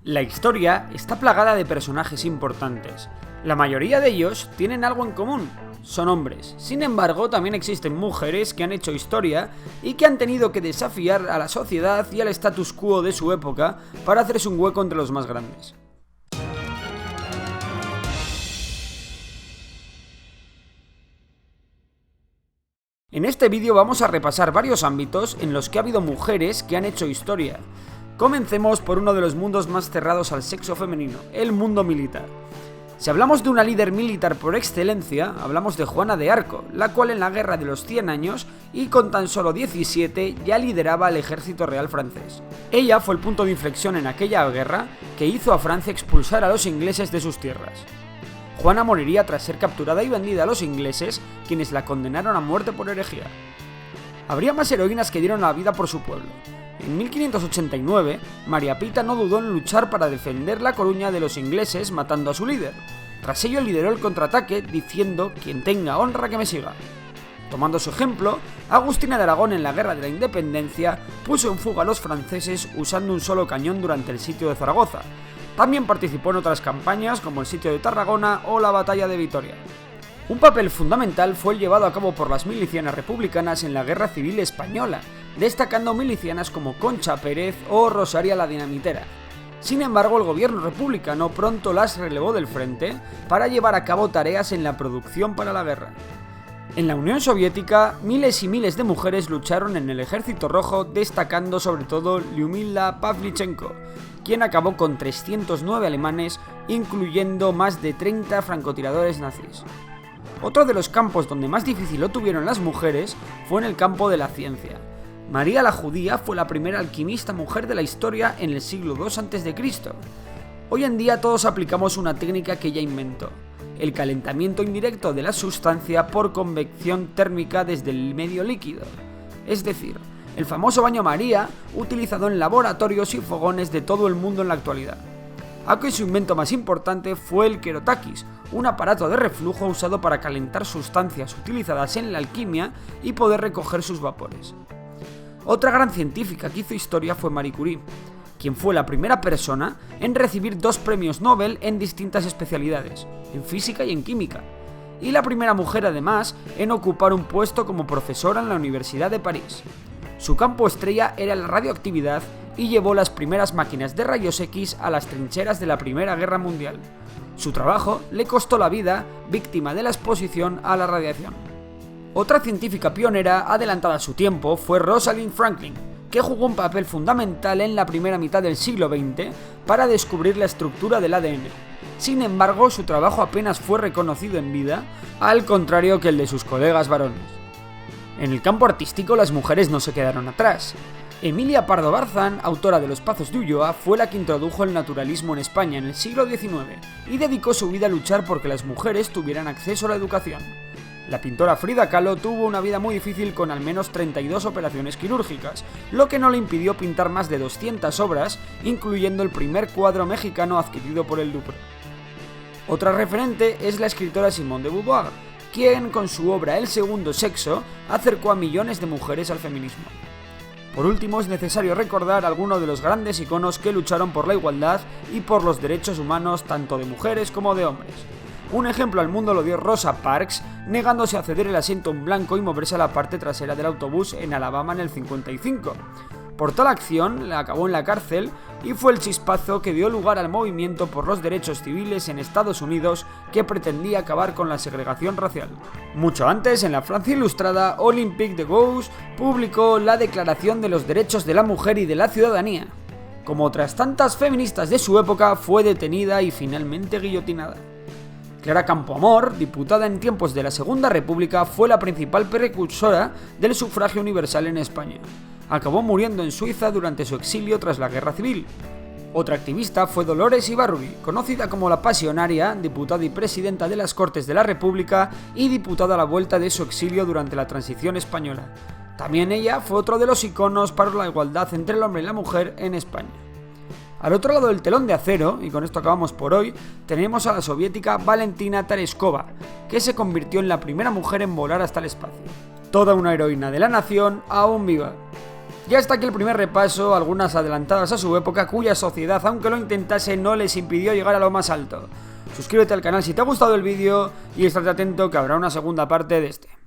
La historia está plagada de personajes importantes. La mayoría de ellos tienen algo en común, son hombres. Sin embargo, también existen mujeres que han hecho historia y que han tenido que desafiar a la sociedad y al status quo de su época para hacerse un hueco entre los más grandes. En este vídeo vamos a repasar varios ámbitos en los que ha habido mujeres que han hecho historia. Comencemos por uno de los mundos más cerrados al sexo femenino, el mundo militar. Si hablamos de una líder militar por excelencia, hablamos de Juana de Arco, la cual en la Guerra de los 100 años y con tan solo 17 ya lideraba el ejército real francés. Ella fue el punto de inflexión en aquella guerra que hizo a Francia expulsar a los ingleses de sus tierras. Juana moriría tras ser capturada y vendida a los ingleses, quienes la condenaron a muerte por herejía. Habría más heroínas que dieron la vida por su pueblo. En 1589, María Pita no dudó en luchar para defender La Coruña de los ingleses matando a su líder. Tras ello lideró el contraataque diciendo: "Quien tenga honra que me siga". Tomando su ejemplo, Agustina de Aragón en la Guerra de la Independencia puso en fuga a los franceses usando un solo cañón durante el sitio de Zaragoza. También participó en otras campañas como el sitio de Tarragona o la batalla de Vitoria. Un papel fundamental fue el llevado a cabo por las milicianas republicanas en la Guerra Civil Española, destacando milicianas como Concha Pérez o Rosaria la Dinamitera. Sin embargo, el gobierno republicano pronto las relevó del frente para llevar a cabo tareas en la producción para la guerra. En la Unión Soviética, miles y miles de mujeres lucharon en el Ejército Rojo, destacando sobre todo Lyudmila Pavlichenko, quien acabó con 309 alemanes, incluyendo más de 30 francotiradores nazis. Otro de los campos donde más difícil lo tuvieron las mujeres fue en el campo de la ciencia. María la Judía fue la primera alquimista mujer de la historia en el siglo II a.C. Hoy en día todos aplicamos una técnica que ella inventó: el calentamiento indirecto de la sustancia por convección térmica desde el medio líquido, es decir, el famoso baño María, utilizado en laboratorios y fogones de todo el mundo en la actualidad. Aunque su invento más importante fue el kerotakis, un aparato de reflujo usado para calentar sustancias utilizadas en la alquimia y poder recoger sus vapores. Otra gran científica que hizo historia fue Marie Curie, quien fue la primera persona en recibir 2 premios Nobel en distintas especialidades, en física y en química, y la primera mujer además en ocupar un puesto como profesora en la Universidad de París. Su campo estrella era la radioactividad y llevó las primeras máquinas de rayos X a las trincheras de la Primera Guerra Mundial. Su trabajo le costó la vida, víctima de la exposición a la radiación. Otra científica pionera adelantada a su tiempo fue Rosalind Franklin, que jugó un papel fundamental en la primera mitad del siglo XX para descubrir la estructura del ADN. Sin embargo, su trabajo apenas fue reconocido en vida, al contrario que el de sus colegas varones. En el campo artístico, las mujeres no se quedaron atrás. Emilia Pardo Bazán, autora de Los Pazos de Ulloa, fue la que introdujo el naturalismo en España en el siglo XIX y dedicó su vida a luchar porque las mujeres tuvieran acceso a la educación. La pintora Frida Kahlo tuvo una vida muy difícil con al menos 32 operaciones quirúrgicas, lo que no le impidió pintar más de 200 obras, incluyendo el primer cuadro mexicano adquirido por el Louvre. Otra referente es la escritora Simone de Beauvoir, quien con su obra El segundo sexo acercó a millones de mujeres al feminismo. Por último, es necesario recordar algunos de los grandes iconos que lucharon por la igualdad y por los derechos humanos tanto de mujeres como de hombres. Un ejemplo al mundo lo dio Rosa Parks, negándose a ceder el asiento a un blanco y moverse a la parte trasera del autobús en Alabama en el 55. Por tal acción, acabó en la cárcel y fue el chispazo que dio lugar al movimiento por los derechos civiles en Estados Unidos que pretendía acabar con la segregación racial. Mucho antes, en la Francia Ilustrada, Olympique de Gouges publicó la Declaración de los Derechos de la Mujer y de la Ciudadanía. Como otras tantas feministas de su época, fue detenida y finalmente guillotinada. Clara Campoamor, diputada en tiempos de la Segunda República, fue la principal precursora del sufragio universal en España. Acabó muriendo en Suiza durante su exilio tras la Guerra Civil. Otra activista fue Dolores Ibarruri, conocida como la Pasionaria, diputada y presidenta de las Cortes de la República y diputada a la vuelta de su exilio durante la Transición Española. También ella fue otro de los iconos para la igualdad entre el hombre y la mujer en España. Al otro lado del telón de acero, y con esto acabamos por hoy, tenemos a la soviética Valentina Tereshkova, que se convirtió en la primera mujer en volar hasta el espacio. Toda una heroína de la nación, aún viva. Ya está aquí el primer repaso, algunas adelantadas a su época, cuya sociedad, aunque lo intentase, no les impidió llegar a lo más alto. Suscríbete al canal si te ha gustado el vídeo y estate atento que habrá una segunda parte de este.